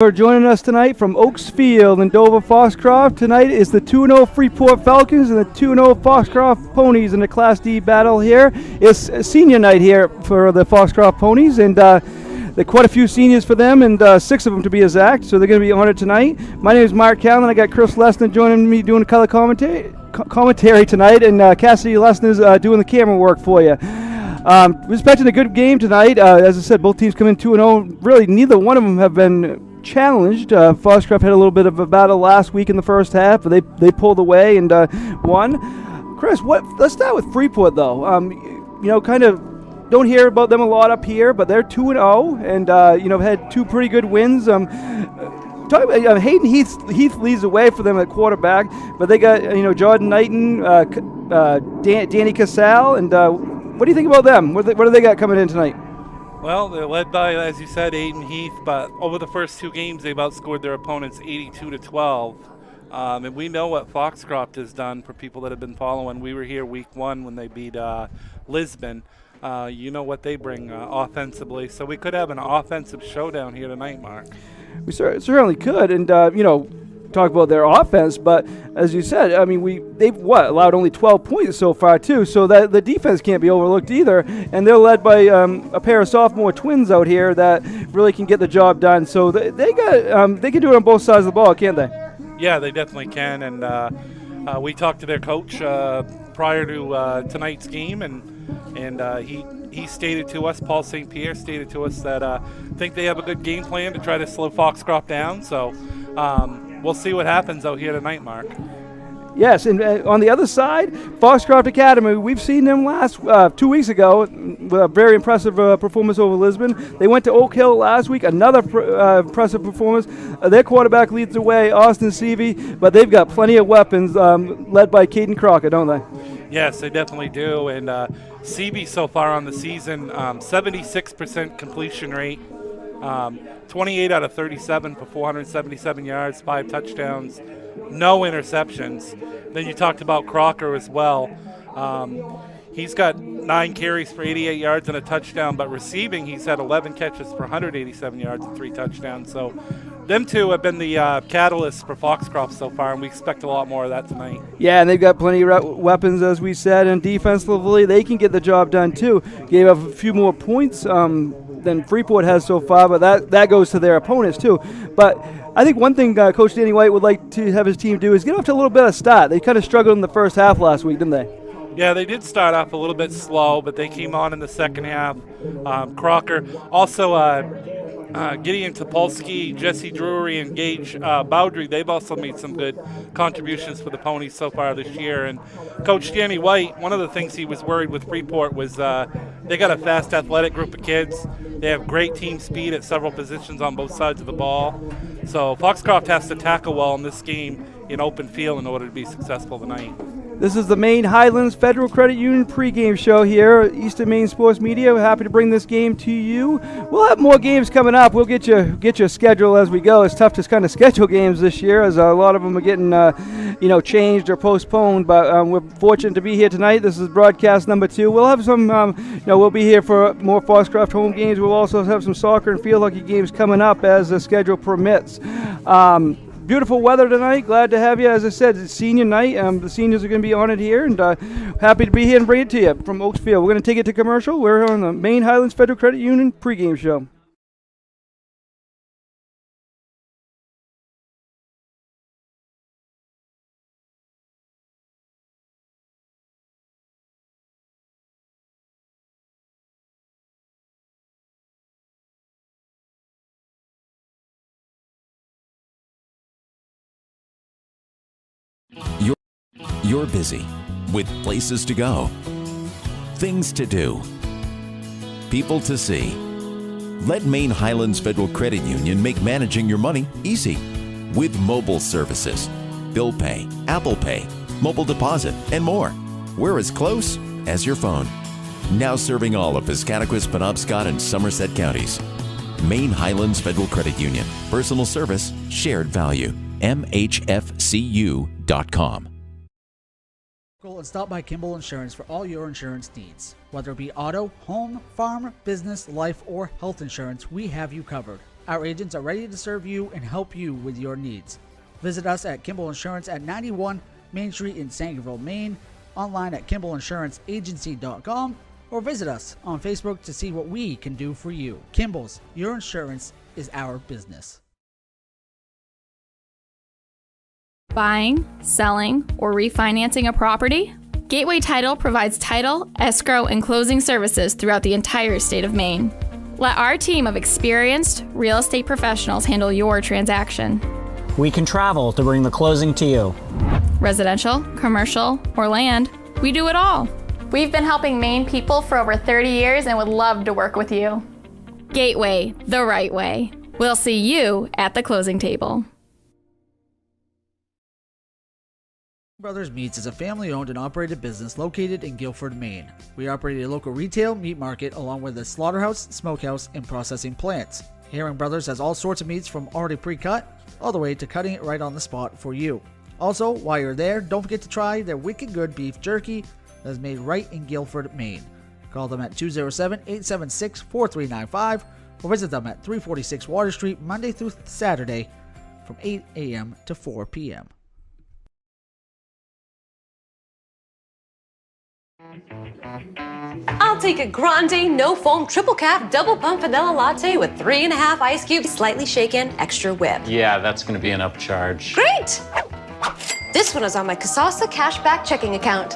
For joining us tonight from Oaks Field in Dover, Foxcroft. Tonight is the 2-0 Freeport Falcons and the 2-0 Foxcroft Ponies in the Class D battle here. It's a senior night here for the Foxcroft Ponies, and there are quite a few seniors for them, and 6 of them to be exact, so they're going to be honored tonight. My name is Mark Callan. I got Chris Lesnar joining me doing the color commentary tonight, and Cassidy Lesnar's doing the camera work for you. We're expecting a good game tonight. As I said, both teams come in 2-0. Really, neither one of them have been challenged. Foxcroft had a little bit of a battle last week in the first half, but they pulled away and won. Chris, let's start with Freeport, though. Kind of don't hear about them a lot up here, but they're 2-0 and had 2 pretty good wins. Hayden Heath leads the way for them at quarterback, but they got Jordan Knighton, Danny Casale, and what do you think about them? What do they got coming in tonight? Well, they're led by, as you said, Aiden Heath, but over the first 2 games, they've outscored their opponents 82-12. And we know what Foxcroft has done for people that have been following. We were here week 1 when they beat Lisbon. You know what they bring offensively. So we could have an offensive showdown here tonight, Mark. We certainly could, and talk about their offense, but as you said, they've allowed only 12 points so far too, so that the defense can't be overlooked either, and they're led by a pair of sophomore twins out here that really can get the job done. So they can do it on both sides of the ball, can't they? Yeah, they definitely can, and we talked to their coach prior to tonight's game, and he stated to us, Paul St. Pierre stated to us that think they have a good game plan to try to slow Foxcroft down. So we'll see what happens out here tonight, Mark. Yes, and on the other side, Foxcroft Academy, we've seen them last 2 weeks ago with a very impressive performance over Lisbon. They went to Oak Hill last week, another impressive performance. Their quarterback leads the way, Austin Seavey, but they've got plenty of weapons led by Caden Crocker, don't they? Yes, they definitely do, and Seavey so far on the season, 76% completion rate, 28 out of 37 for 477 yards, 5 touchdowns, no interceptions. Then you talked about Crocker as well. He's got 9 carries for 88 yards and a touchdown, but receiving, he's had 11 catches for 187 yards and 3 touchdowns. So them two have been the catalysts for Foxcroft so far, and we expect a lot more of that tonight. Yeah, and they've got plenty of weapons, as we said, and defensively, they can get the job done too. Gave up a few more points than Freeport has so far, but that goes to their opponents too. But I think one thing Coach Danny White would like to have his team do is get off to a little better start. They kind of struggled in the first half last week, didn't they? Yeah, they did start off a little bit slow, but they came on in the second half. Crocker, also Gideon Topolsky, Jesse Drury, and Gage Bowdry, they've also made some good contributions for the Ponies so far this year. And Coach Danny White, one of the things he was worried with Freeport was they got a fast, athletic group of kids. They have great team speed at several positions on both sides of the ball. So Foxcroft has to tackle well in this game in open field in order to be successful tonight. This is the Maine Highlands Federal Credit Union pregame show here at Eastern Maine Sports Media. We're happy to bring this game to you. We'll have more games coming up. We'll get you a schedule as we go. It's tough to kind of schedule games this year, as a lot of them are getting changed or postponed. But we're fortunate to be here tonight. This is broadcast number 2. We'll have some. We'll be here for more Foxcroft home games. We'll also have some soccer and field hockey games coming up as the schedule permits. Beautiful weather tonight. Glad to have you. As I said, it's senior night. The seniors are going to be honored here, and happy to be here and bring it to you from Oaks Field. We're going to take it to commercial. We're on the Maine Highlands Federal Credit Union pregame show. You're busy with places to go, things to do, people to see. Let Maine Highlands Federal Credit Union make managing your money easy with mobile services, bill pay, Apple Pay, mobile deposit, and more. We're as close as your phone. Now serving all of Piscataquis, Penobscot, and Somerset counties. Maine Highlands Federal Credit Union. Personal service, shared value. MHFCU.com. And stop by Kimball Insurance for all your insurance needs. Whether it be auto, home, farm, business, life, or health insurance, we have you covered. Our agents are ready to serve you and help you with your needs. Visit us at Kimball Insurance at 91 Main Street in Sangerville, Maine, online at KimballInsuranceAgency.com, or visit us on Facebook to see what we can do for you. Kimball's, your insurance is our business. Buying, selling, or refinancing a property? Gateway Title provides title, escrow, and closing services throughout the entire state of Maine. Let our team of experienced real estate professionals handle your transaction. We can travel to bring the closing to you. Residential, commercial, or land, we do it all. We've been helping Maine people for over 30 years and would love to work with you. Gateway, the right way. We'll see you at the closing table. Brothers Meats is a family-owned and operated business located in Guilford, Maine. We operate a local retail meat market along with a slaughterhouse, smokehouse, and processing plants. Herring Brothers has all sorts of meats from already pre-cut all the way to cutting it right on the spot for you. Also, while you're there, don't forget to try their wicked good beef jerky that is made right in Guilford, Maine. Call them at 207-876-4395 or visit them at 346 Water Street Monday through Saturday from 8 a.m. to 4 p.m. I'll take a grande, no foam, triple cap, double pump vanilla latte with 3.5 ice cubes, slightly shaken, extra whip. Yeah, that's going to be an upcharge. Great! This one is on my Kasasa cashback checking account.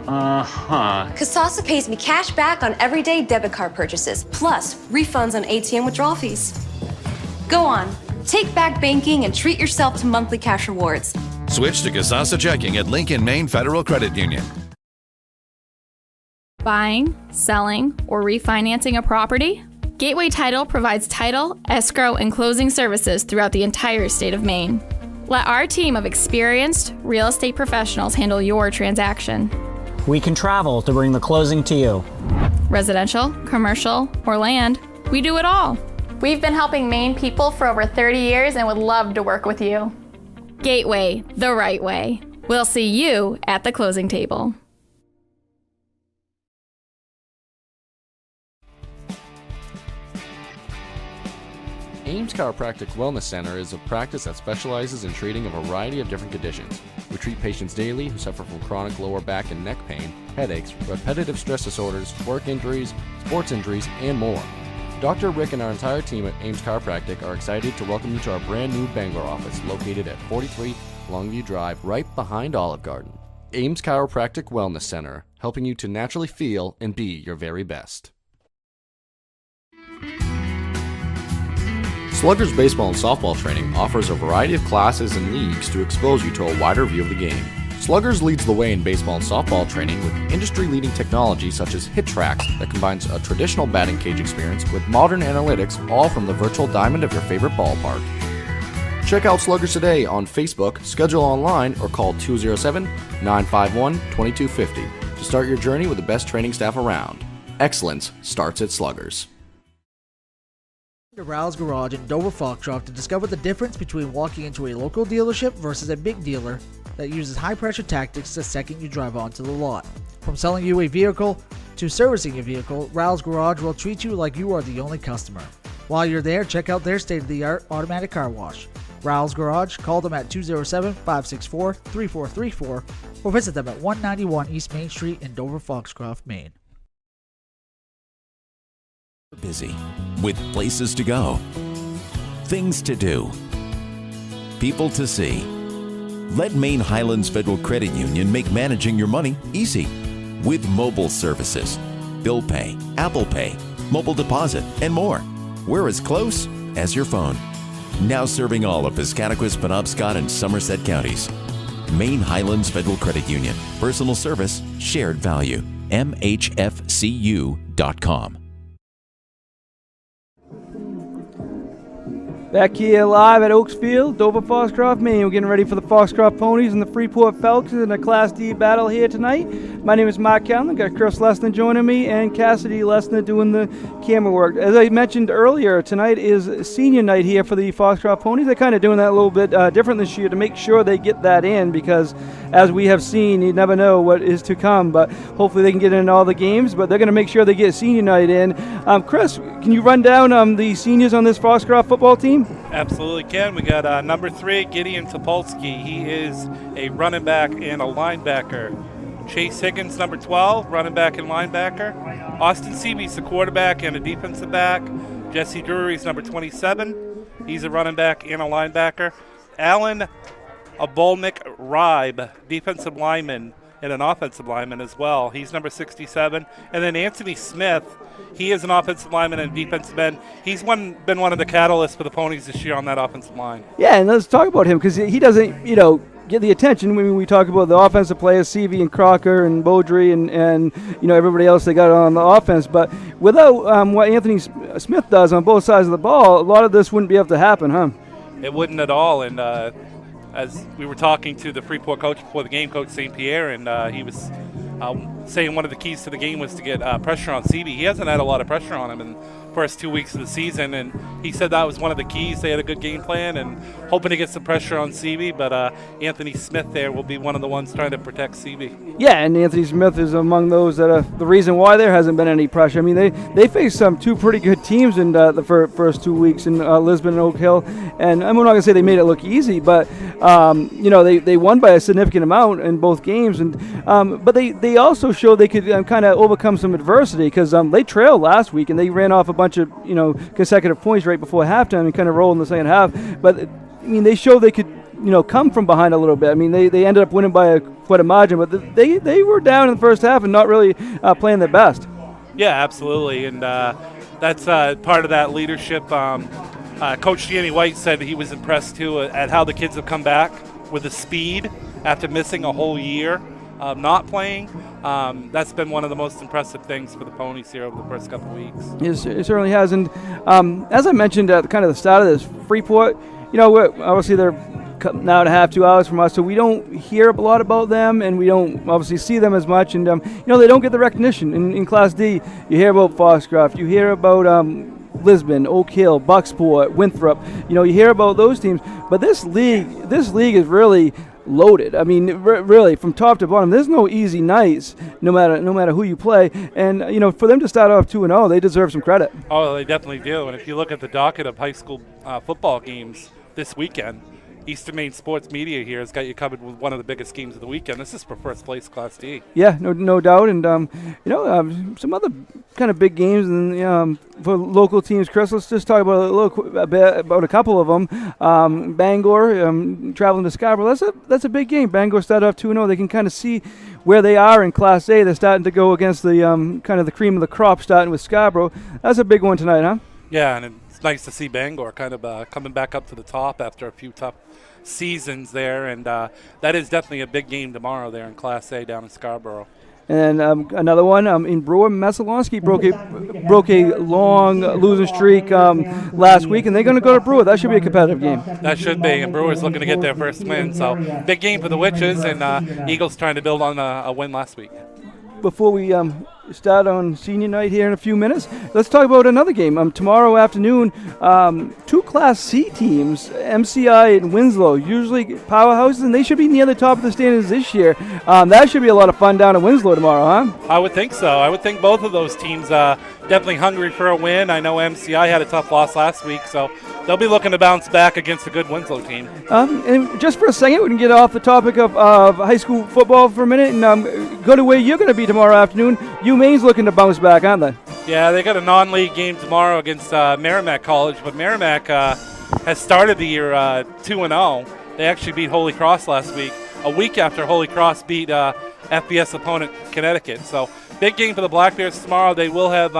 Kasasa pays me cash back on everyday debit card purchases, plus refunds on ATM withdrawal fees. Go on, take back banking and treat yourself to monthly cash rewards. Switch to Kasasa Checking at Lincoln, Maine Federal Credit Union. Buying, selling, or refinancing a property? Gateway Title provides title, escrow, and closing services throughout the entire state of Maine. Let our team of experienced real estate professionals handle your transaction. We can travel to bring the closing to you. Residential, commercial, or land, we do it all. We've been helping Maine people for over 30 years and would love to work with you. Gateway, the right way. We'll see you at the closing table. Ames Chiropractic Wellness Center is a practice that specializes in treating a variety of different conditions. We treat patients daily who suffer from chronic lower back and neck pain, headaches, repetitive stress disorders, work injuries, sports injuries, and more. Dr. Rick and our entire team at Ames Chiropractic are excited to welcome you to our brand new Bangor office located at 43 Longview Drive, right behind Olive Garden. Ames Chiropractic Wellness Center, helping you to naturally feel and be your very best. Sluggers Baseball and Softball Training offers a variety of classes and leagues to expose you to a wider view of the game. Sluggers leads the way in baseball and softball training with industry-leading technology such as Hit Tracks that combines a traditional batting cage experience with modern analytics, all from the virtual diamond of your favorite ballpark. Check out Sluggers today on Facebook, schedule online, or call 207-951-2250 to start your journey with the best training staff around. Excellence starts at Sluggers. To Rouse Garage in Dover Foxcroft to discover the difference between walking into a local dealership versus a big dealer that uses high-pressure tactics the second you drive onto the lot. From selling you a vehicle to servicing your vehicle, Rouse Garage will treat you like you are the only customer. While you're there, check out their state-of-the-art automatic car wash. Rouse Garage, call them at 207-564-3434 or visit them at 191 East Main Street in Dover Foxcroft, Maine. Busy with places to go, things to do, people to see. Let Maine Highlands Federal Credit Union make managing your money easy with mobile services, bill pay, Apple Pay, mobile deposit, and more. We're as close as your phone. Now serving all of Piscataquis, Penobscot, and Somerset counties. Maine Highlands Federal Credit Union. Personal service, shared value. MHFCU.com. Back here live at Oaks Field, Dover, Foxcroft, Maine. We're getting ready for the Foxcroft Ponies and the Freeport Falcons in a Class D battle here tonight. My name is Mark Callan. Got Chris Lesnar joining me and Cassidy Lesnar doing the camera work. As I mentioned earlier, tonight is senior night here for the Foxcroft Ponies. They're kind of doing that a little bit different this year to make sure they get that in, because as we have seen, you never know what is to come, but hopefully they can get in all the games, but they're going to make sure they get senior night in. Chris, can you run down the seniors on this Foxcroft football team? Absolutely can. We got number 3, Gideon Topolsky. He is a running back and a linebacker. Chase Higgins, number 12, running back and linebacker. Austin Seabe's the quarterback and a defensive back. Jesse Drury's number 27. He's a running back and a linebacker. Alan Abolnik Ribe, defensive lineman and an offensive lineman as well. He's number 67. And then Anthony Smith, he is an offensive lineman and defensive end. He's been one of the catalysts for the Ponies this year on that offensive line. Yeah, and let's talk about him, because he doesn't, get the attention when we talk about the offensive players, CV and Crocker and Beaudry and everybody else they got on the offense. But without what Anthony Smith does on both sides of the ball, a lot of this wouldn't be able to happen, huh? It wouldn't at all. And as we were talking to the Freeport coach before the game, Coach St. Pierre, and he was saying one of the keys to the game was to get pressure on CB. He hasn't had a lot of pressure on him in the first 2 weeks of the season, and he said that was one of the keys. They had a good game plan and hoping to get some pressure on CB, but Anthony Smith there will be one of the ones trying to protect CB. Yeah, and Anthony Smith is among those that are the reason why there hasn't been any pressure. I mean, they faced two pretty good teams in the first 2 weeks in Lisbon and Oak Hill, and I'm not going to say they made it look easy, but they won by a significant amount in both games, and but they also showed they could kind of overcome some adversity, because they trailed last week and they ran off a bunch of consecutive points right before halftime and kind of rolled in the second half. But I mean, they showed they could come from behind a little bit. I mean, they ended up winning by quite a margin, but they were down in the first half and not really playing their best. Yeah, absolutely, and that's part of that leadership. Coach Danny White said he was impressed too at how the kids have come back with the speed after missing a whole year not playing. That's been one of the most impressive things for the Ponies here over the first couple of weeks. Yes, it certainly has. And as I mentioned at kind of the start of this, Freeport, obviously they're an hour and a half, 2 hours from us, so we don't hear a lot about them, and we don't obviously see them as much. And they don't get the recognition in Class D. You hear about Foxcroft, you hear about Lisbon, Oak Hill, Bucksport, Winthrop. You hear about those teams, but this league is really loaded. I mean, really, from top to bottom, there's no easy nights, no matter who you play. And for them to start off 2-0, they deserve some credit. Oh, they definitely do. And if you look at the docket of high school football games this weekend, Eastern Maine Sports Media here has got you covered with one of the biggest games of the weekend. This is for first place Class D. Yeah, no doubt. And some other kind of big games and for local teams. Chris, let's just talk about about a couple of them. Bangor traveling to Scarborough. That's a big game. Bangor started off 2-0. They can kind of see where they are in Class A. They're starting to go against the kind of the cream of the crop, starting with Scarborough. That's a big one tonight, huh? Yeah, and it's nice to see Bangor kind of coming back up to the top after a few tough seasons there, and that is definitely a big game tomorrow there in Class A down in Scarborough. And another one in Brewer, Masalonsky broke a long losing streak last week, and they're going to go to Brewer. That should be a competitive game. That should be, and Brewer's looking to get their first win, so big game for the Witches, and Eagles trying to build on a win last week. Before we start on senior night here in a few minutes, let's talk about another game. Tomorrow afternoon, two Class C teams, MCI and Winslow, usually powerhouses, and they should be near the top of the standings this year. That should be a lot of fun down in Winslow tomorrow, huh? I would think so. I would think both of those teams definitely hungry for a win. I know MCI had a tough loss last week, so they'll be looking to bounce back against a good Winslow team. And just for a second, we can get off the topic of high school football for a minute and go to where you're going to be tomorrow afternoon. UMaine's looking to bounce back, aren't they? Yeah, they got a non-league game tomorrow against Merrimack College, but Merrimack has started the year 2-0. They actually beat Holy Cross last week, a week after Holy Cross beat FBS opponent Connecticut. So big game for the Black Bears tomorrow. They will have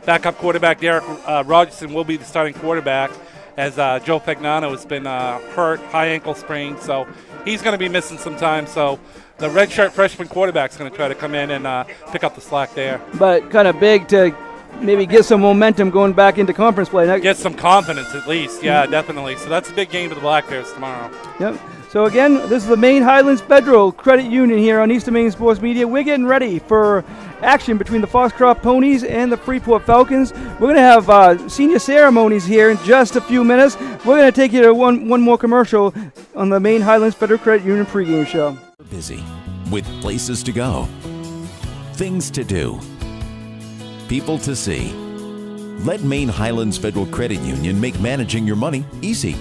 backup quarterback Derek Rogerson will be the starting quarterback, as Joe Fagnano has been hurt, high ankle sprain, so he's going to be missing some time. So the redshirt freshman quarterback's going to try to come in and pick up the slack there. But kind of big to maybe get some momentum going back into conference play. Get some confidence at least, yeah, definitely. So that's a big game for the Black Bears tomorrow. Yep. So again, this is the Maine Highlands Federal Credit Union here on Eastern Maine Sports Media. We're getting ready for action between the Foxcroft Ponies and the Freeport Falcons. We're going to have senior ceremonies here in just a few minutes. We're going to take you to one more commercial on the Maine Highlands Federal Credit Union pregame show. Busy with places to go, things to do, people to see. Let Maine Highlands Federal Credit Union make managing your money easy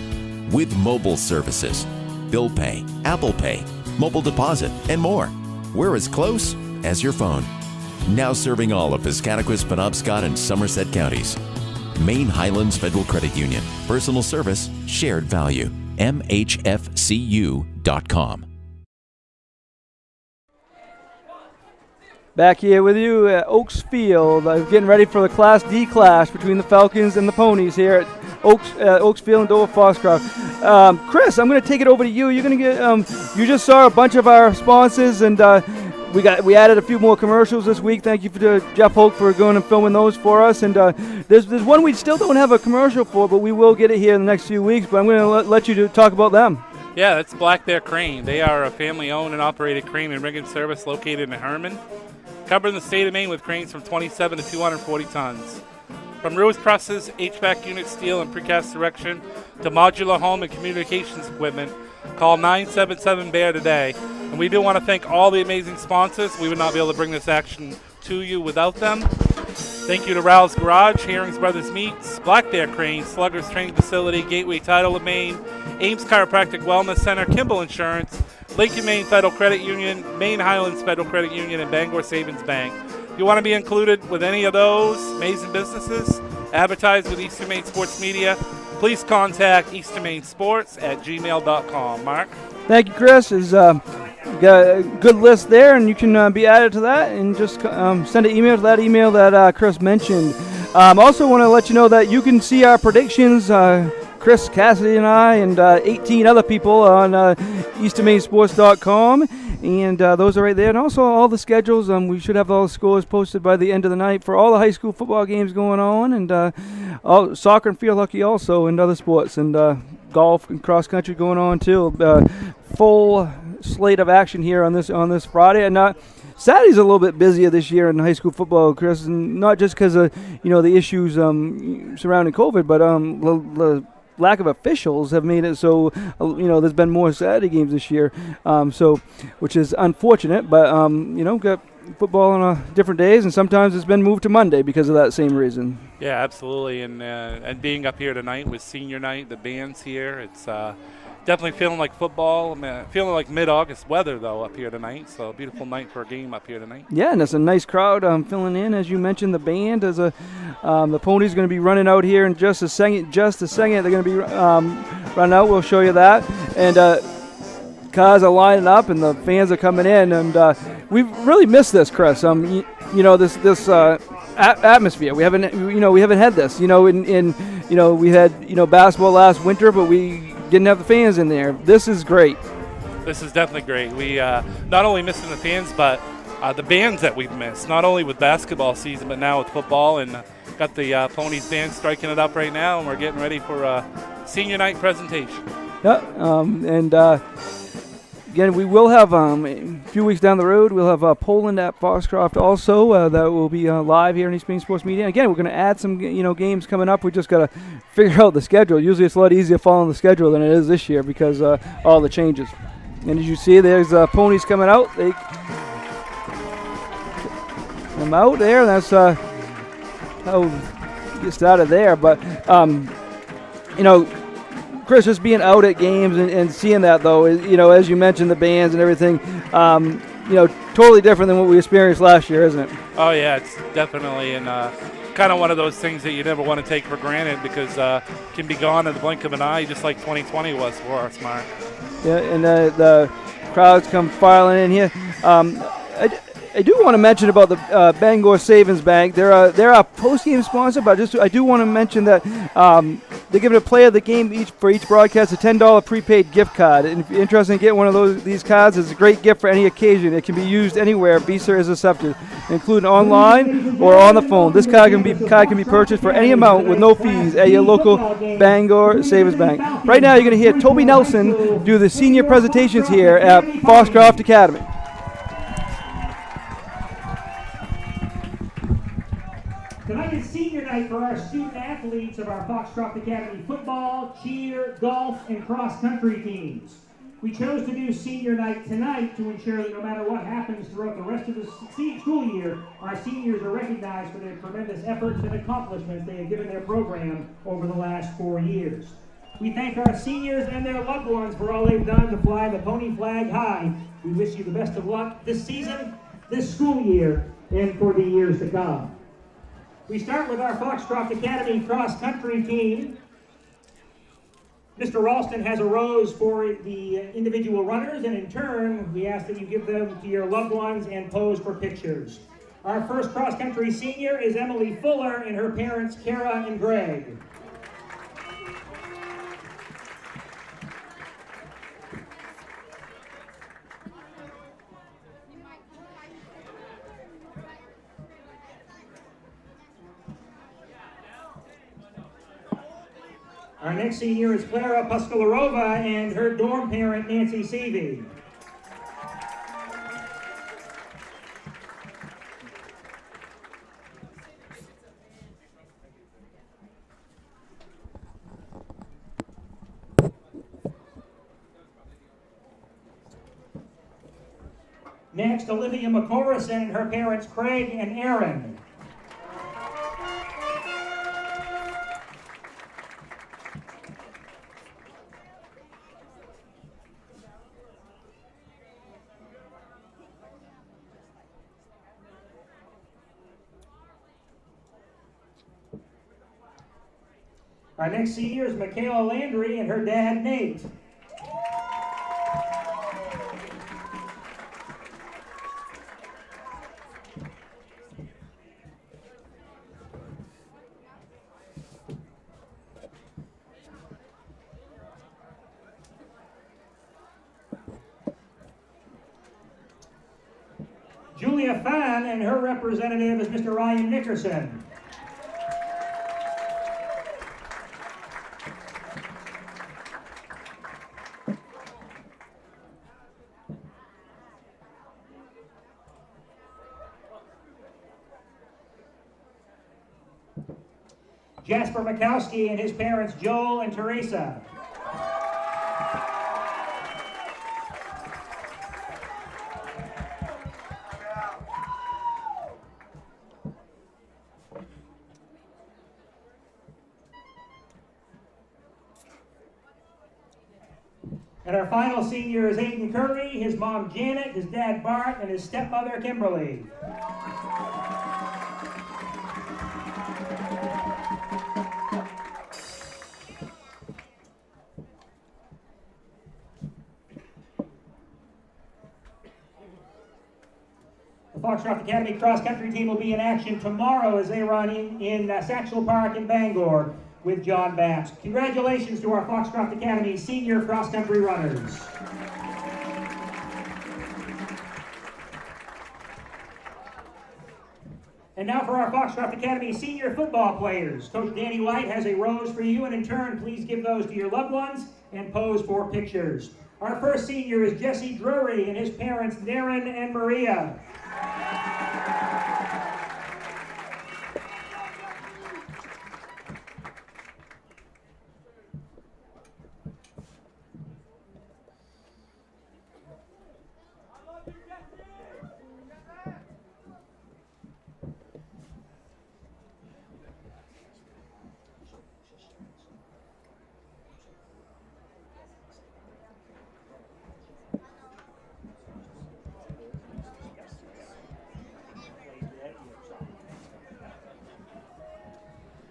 with mobile services, bill pay, Apple Pay, mobile deposit, and more. We're as close as your phone. Now serving all of Piscataquis, Penobscot, and Somerset counties. Maine Highlands Federal Credit Union. Personal service, shared value. MHFCU.com. Back here with you at Oaks Field, getting ready for the Class D clash between the Falcons and the Ponies here at Oaks Field and Dover Foxcroft. Chris, I'm going to take it over to you. You're going to get. You just saw a bunch of our sponsors, and we added a few more commercials this week. Thank you to Jeff Hoke for going and filming those for us. And there's one we still don't have a commercial for, but we will get it here in the next few weeks. But I'm going to let you talk about them. Yeah, that's Black Bear Crane. They are a family-owned and operated crane and rigging service located in Herman, covering the state of Maine with cranes from 27 to 240 tons. From roof trusses, HVAC unit steel, and precast erection to modular home and communications equipment, call 977-BEAR today. And we do want to thank all the amazing sponsors. We would not be able to bring this action to you without them. Thank you to Rowell's Garage, Herring's Brothers Meats, Black Bear Crane, Sluggers Training Facility, Gateway Title of Maine, Ames Chiropractic Wellness Center, Kimball Insurance, Lincoln Maine Federal Credit Union, Maine Highlands Federal Credit Union, and Bangor Savings Bank. If you want to be included with any of those amazing businesses, advertise with Eastern Maine Sports Media, please contact easternmainsports@gmail.com. Mark? Thank you, Chris. We got a good list there, and you can be added to that and just send an email to that email that Chris mentioned. Also want to let you know that you can see our predictions, Chris, Cassidy, and I, and 18 other people on easternmainsports.com. And those are right there. And also all the schedules. We should have all the scores posted by the end of the night for all the high school football games going on, and all soccer and field hockey also, and other sports, and golf and cross country going on too. Full slate of action here on this Friday. And Saturday's a little bit busier this year in high school football, Chris, and not just because of the issues surrounding COVID, but the lack of officials have made it so there's been more Saturday games this year, which is unfortunate. But got football on different days, and sometimes it's been moved to Monday because of that same reason. Yeah, absolutely. And being up here tonight with senior night, the band's here. It's definitely feeling like football. Feeling like mid-August weather, though, up here tonight. So a beautiful night for a game up here tonight. Yeah, and it's a nice crowd filling in. As you mentioned, the band is the Ponies going to be running out here in just a second. They're going to be running out. We'll show you that. And cars are lining up, and the fans are coming in. And we've really missed this, Chris. This atmosphere. We haven't had this. We had basketball last winter, but we didn't have the fans in there. This is great. This is definitely great. We not only missing the fans, but the bands that we've missed, not only with basketball season, but now with football. And got the Ponies band striking it up right now, and we're getting ready for a senior night presentation. Yeah, again, we will have a few weeks down the road, we'll have Poland at Foxcroft also that will be live here in East Maine Sports Media. And again, we're going to add some games coming up. We just got to figure out the schedule. Usually it's a lot easier following the schedule than it is this year because all the changes. And as you see, there's Ponies coming out. They come out there. That's how we get started there. But Chris, just being out at games and seeing that, though, as you mentioned, the bands and everything, totally different than what we experienced last year, isn't it? Oh, yeah, it's definitely kind of one of those things that you never want to take for granted because it can be gone in the blink of an eye, just like 2020 was for us, Mark. Yeah, and the crowds come filing in here. I do want to mention about the Bangor Savings Bank. They're a post-game sponsor, but I do want to mention that They're giving a player of the game for each broadcast a $10 prepaid gift card. And if you're interested in getting one of these cards, it's a great gift for any occasion. It can be used anywhere Visa is accepted, including online or on the phone. This card can be purchased for any amount with no fees at your local Bangor Savings Bank. Right now, you're going to hear Toby Nelson do the senior presentations here at Foxcroft Academy. Tonight is senior night for our student athletes of our Foxcroft Academy football, cheer, golf, and cross-country teams. We chose to do senior night tonight to ensure that no matter what happens throughout the rest of the school year, our seniors are recognized for their tremendous efforts and accomplishments they have given their program over the last 4 years. We thank our seniors and their loved ones for all they've done to fly the pony flag high. We wish you the best of luck this season, this school year, and for the years to come. We start with our Foxcroft Academy cross-country team. Mr. Ralston has a rose for the individual runners, and in turn, we ask that you give them to your loved ones and pose for pictures. Our first cross-country senior is Emily Fuller and her parents, Kara and Greg. Our next senior is Clara Puskalarova and her dorm parent, Nancy Seavey. Next, Olivia McCorrison and her parents, Craig and Aaron. Our next senior is Michaela Landry and her dad, Nate. Julia Fan and her representative is Mr. Ryan Nickerson. Jasper Mikowski and his parents, Joel and Teresa. And our final senior is Aiden Curry, his mom Janet, his dad Bart, and his stepmother Kimberly. The Foxcroft Academy cross-country team will be in action tomorrow as they run in Satchel Park in Bangor with John Bass. Congratulations to our Foxcroft Academy senior cross-country runners. And now for our Foxcroft Academy senior football players. Coach Danny White has a rose for you, and in turn, please give those to your loved ones and pose for pictures. Our first senior is Jesse Drury and his parents, Darren and Maria.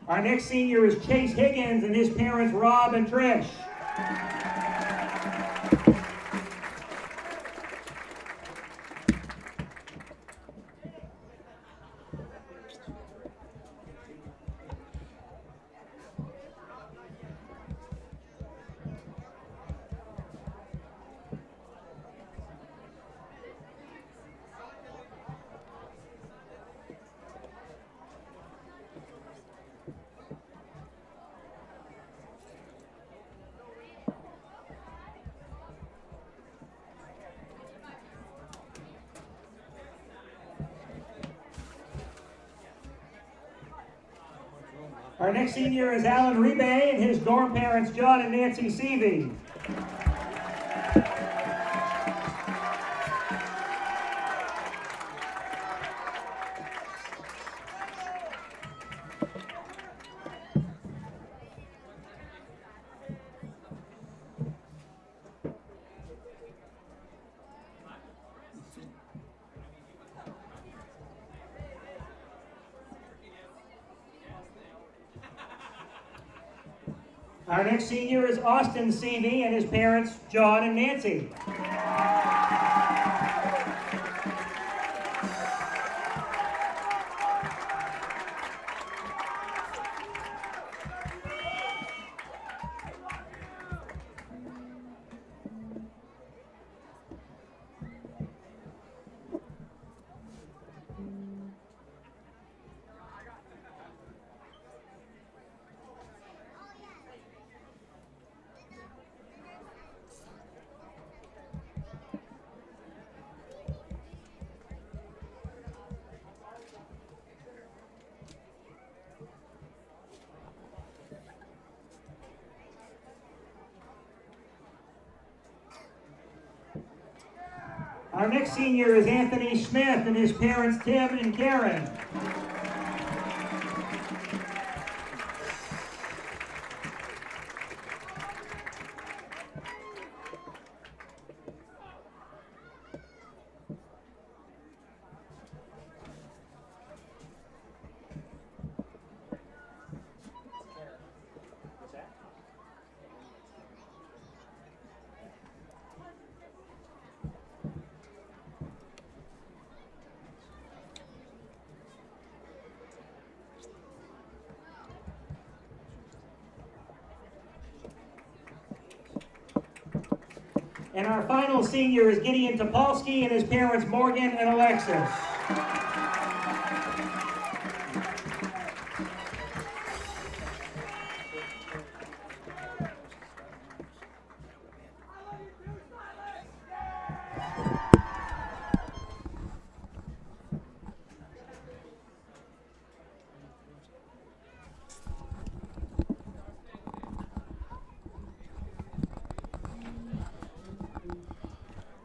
Our next senior is Chase Higgins and his parents, Rob and Trish. Our next senior is Alan Rebe and his dorm parents, John and Nancy Seavey. Our next senior is Austin Seavey and his parents, John and Nancy. Our next senior is Anthony Smith and his parents, Tim and Karen. And our final senior is Gideon Topolsky and his parents, Morgan and Alexis.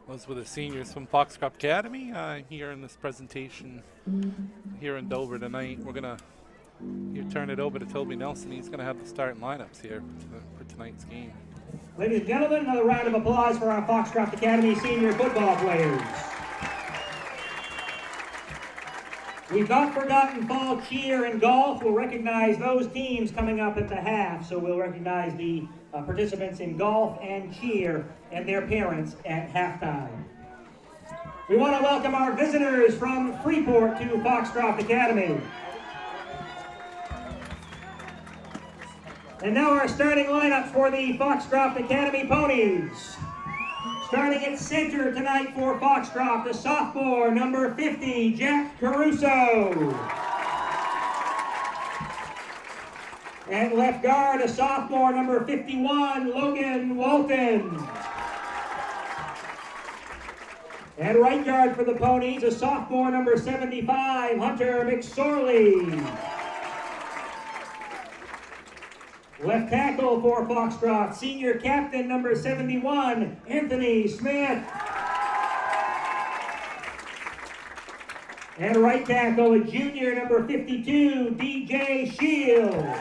Those were the seniors from Foxcroft Academy here in this presentation here in Dover tonight. We're going to turn it over to Toby Nelson. He's going to have the starting lineups here for tonight's game. Ladies and gentlemen, another round of applause for our Foxcroft Academy senior football players. We've not forgotten fall cheer and golf. We'll recognize those teams coming up at the half, so we'll recognize the participants in golf and cheer and their parents at halftime. We want to welcome our visitors from Freeport to Foxcroft Academy. And now our starting lineup for the Foxcroft Academy Ponies. Starting at center tonight for Foxcroft, the sophomore, number 50, Jack Caruso. At left guard, a sophomore, number 51, Logan Walton. At right guard for the Ponies, a sophomore, number 75, Hunter McSorley. Left tackle for Foxcroft, senior captain, number 71, Anthony Smith. And right tackle, a junior, number 52, DJ Shields.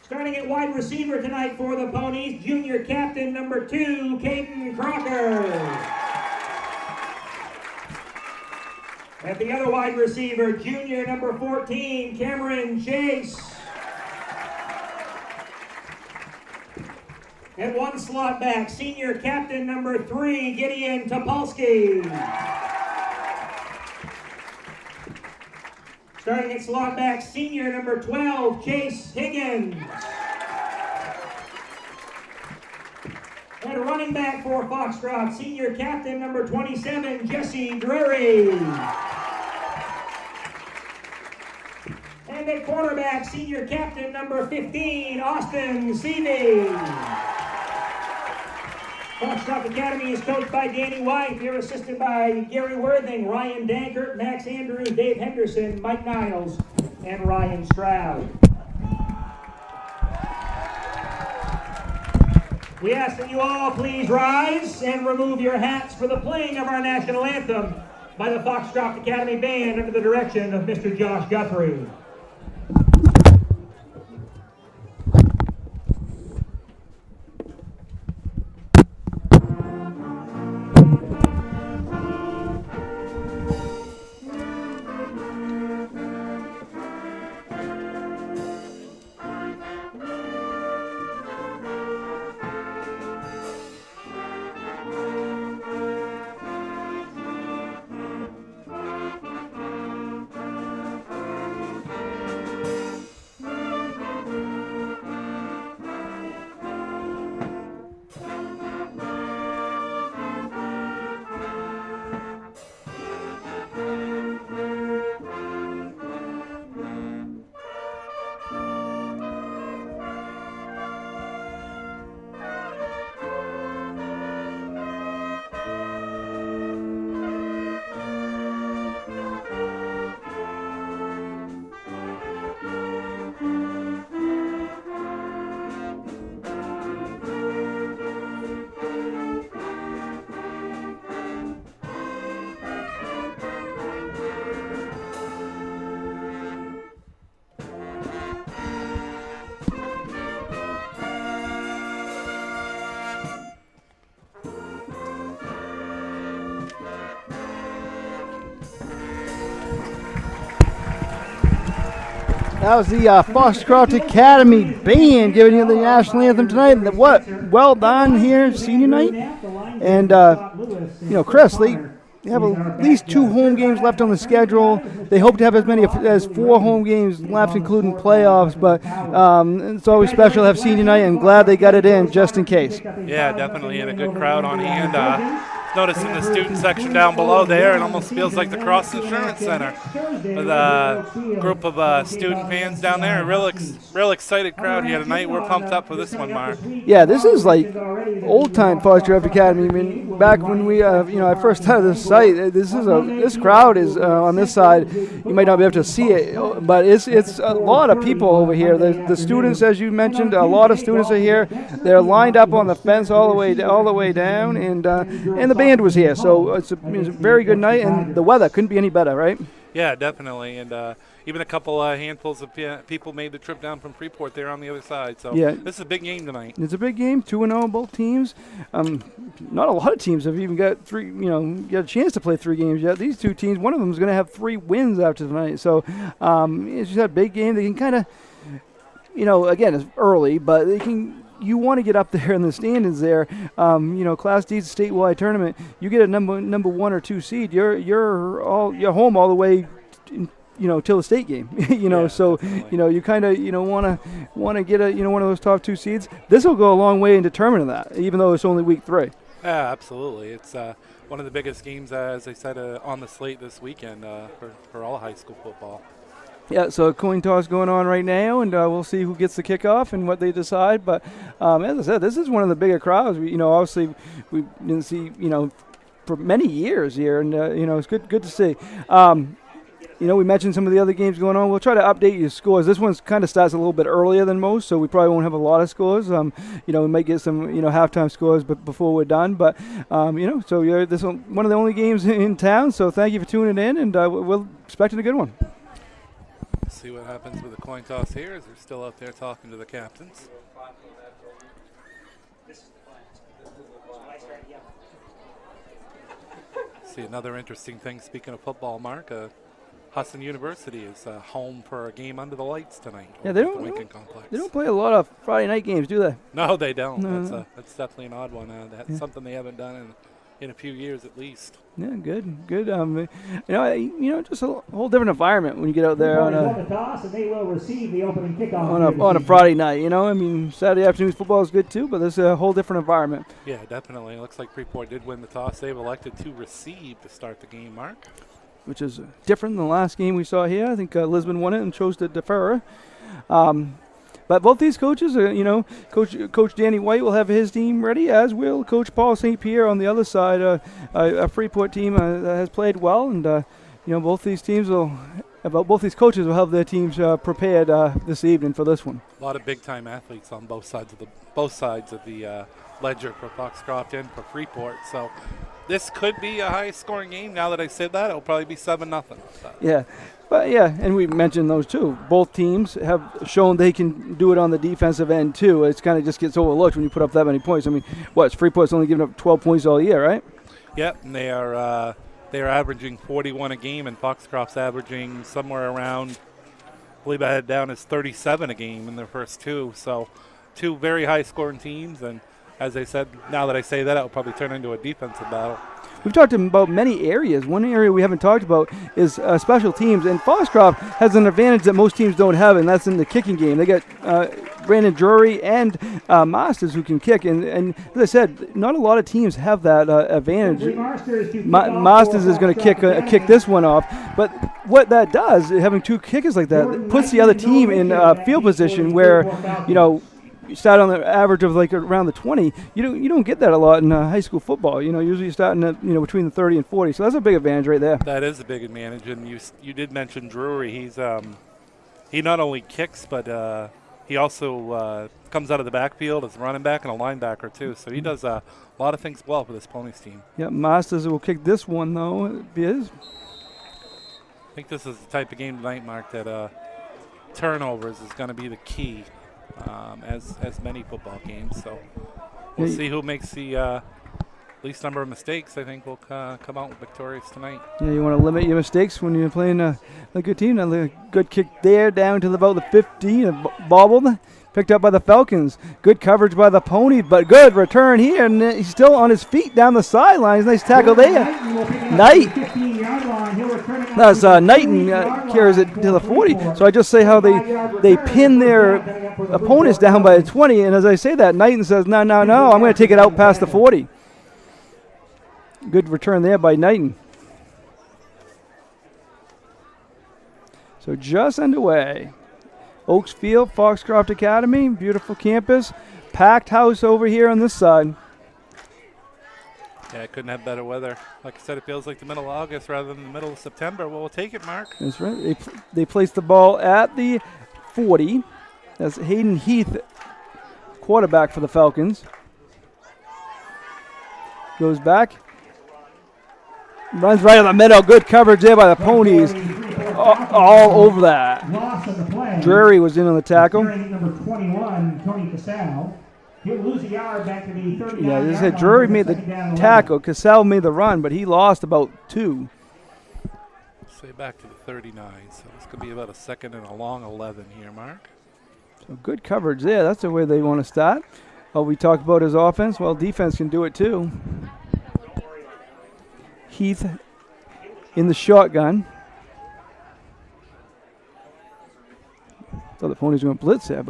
Starting at wide receiver tonight for the Ponies, junior captain number 2, Caden Crocker. At the other wide receiver, junior number 14, Cameron Chase. At one slot back, senior captain number 3, Gideon Topolsky. Starting at slot back, senior number 12, Chase Higgins. And running back for Foxcroft, senior captain number 27, Jesse Drury. And at quarterback, senior captain number 15, Austin Seavey. Foxcroft Academy is coached by Danny White. They're assisted by Gary Worthing, Ryan Dankert, Max Andrews, Dave Henderson, Mike Niles, and Ryan Stroud. We ask that you all please rise and remove your hats for the playing of our national anthem by the Foxcroft Academy Band under the direction of Mr. Josh Guthrie. That was the Foxcroft Academy Band giving you the national anthem tonight. And well done here, senior night. And, Chris, they have at least 2 home games left on the schedule. They hope to have as many as 4 home games left, including playoffs. But it's always special to have senior night, and glad they got it in just in case. Yeah, definitely, and a good crowd on hand. Noticing the student section down below there, it almost feels like the Cross Insurance Center with a group of student fans down there. A real excited crowd here tonight. We're pumped up for this one, Mark. Yeah, this is like old-time Foxcroft Academy. I mean, back when we, I first started this site, this crowd is on this side. You might not be able to see it, but it's a lot of people over here. The students, as you mentioned, a lot of students are here. They're lined up on the fence all the way down, and the band was here, so it was a very good night, and the weather couldn't be any better, right? Yeah, definitely, and even a couple handfuls of people made the trip down from Freeport there on the other side. So yeah, this is a big game tonight. It's a big game, 2-0 both teams. Not a lot of teams have even got got a chance to play 3 games yet. These 2 teams, one of them is going to have 3 wins after tonight. So it's just a big game. They can kind of, again, it's early, but they can. You want to get up there in the standings there. Class D's a statewide tournament. You get a number 1 or 2 seed. You're home all the way, till the state game. Yeah, so definitely. You kind of want to get one of those top 2 seeds. This will go a long way in determining that, even though it's only week 3. Yeah, absolutely. It's one of the biggest games, as I said, on the slate this weekend for all high school football. Yeah, so a coin toss going on right now, and we'll see who gets the kickoff and what they decide. But as I said, this is one of the bigger crowds. Obviously we didn't see, for many years here, and it's good to see. We mentioned some of the other games going on. We'll try to update your scores. This one kind of starts a little bit earlier than most, so we probably won't have a lot of scores. We might get some, halftime scores before we're done. But, so this one of the only games in town, so thank you for tuning in, and we're expecting a good one. See what happens with the coin toss here as they're still out there talking to the captains. See another interesting thing, speaking of football, Mark, Hudson University is home for a game under the lights tonight. Yeah, the Lincoln Complex. They don't play a lot of Friday night games, do they? No, they don't. No. That's definitely an odd one. That's something they haven't done in a few years at least. Yeah, good. Just a whole different environment when you get out there on a Friday night. Saturday afternoon football is good too, but there's a whole different environment. Yeah, definitely. It looks like Freeport did win the toss. They've elected to receive to start the game, Mark. Which is different than the last game we saw here. I think Lisbon won it and chose to defer. But both these coaches, Coach Danny White will have his team ready, as will Coach Paul St. Pierre on the other side. A Freeport team that has played well, and both these coaches will have their teams prepared this evening for this one. A lot of big-time athletes on both sides of the ledger for Foxcroft and for Freeport. So this could be a high-scoring game. Now that I said that, it'll probably be 7-0. Yeah. But, and we mentioned those too. Both teams have shown they can do it on the defensive end too. It's kind of just gets overlooked when you put up that many points. I mean, Freeport's only given up 12 points all year, right? Yep, and they are averaging 41 a game, and Foxcroft's averaging somewhere around, I believe I had down as 37 a game in their first two. So two very high-scoring teams, and as I said, now that I say that, it will probably turn into a defensive battle. We've talked about many areas. One area we haven't talked about is special teams, and Foxcroft has an advantage that most teams don't have, and that's in the kicking game. They got Brandon Drury and Masters who can kick, and as I said, not a lot of teams have that advantage. Masters is going to kick this one off, but what that does, having two kickers like that, puts the other team in field position where, you start on the average of like around the 20. You don't get that a lot in high school football. Usually you're starting at between the 30 and 40. So that's a big advantage right there. That is a big advantage, and you did mention Drury. He not only kicks, but he also comes out of the backfield as a running back and a linebacker too. So he does a lot of things well for this Ponies team. Yeah, Masters will kick this one though. It is. I think this is the type of game tonight, Mark, that turnovers is going to be the key. As many football games, so we'll see who makes the least number of mistakes. I think will come out victorious tonight. Yeah, you want to limit your mistakes when you're playing a good team. Now, a good kick there down to about the 15, bobbled, picked up by the Falcons. Good coverage by the Ponies, but good return here, and he's still on his feet down the sidelines. Nice tackle there. Knight. That's Knighton carries it to the 40. So I just say how they pin their opponents down by the 20, and as I say that, Knighton says, no, I'm going to take it out past the 40. Good return there by Knighton. So just underway. Oaks Field, Foxcroft Academy, beautiful campus. Packed house over here on this side. Yeah, I couldn't have better weather. Like I said, it feels like the middle of August rather than the middle of September. Well, we'll take it, Mark. That's right. They placed the ball at the 40. That's Hayden Heath, quarterback for the Falcons. Goes back. Runs right in the middle. Good coverage there by the Ponies. All over that. Drury was in on the tackle. Number 21, Tony Casal. He'll lose a yard back to the 39. Yeah, as I said, Drury made the tackle. Casal made the run, but he lost about 2. Say back to the 39. So this could be about a second and a long 11 here, Mark. So good coverage there. That's the way they want to start. Oh, we talked about his offense. Well, defense can do it too. Heath in the shotgun. Thought the Ponies were going to blitz there, but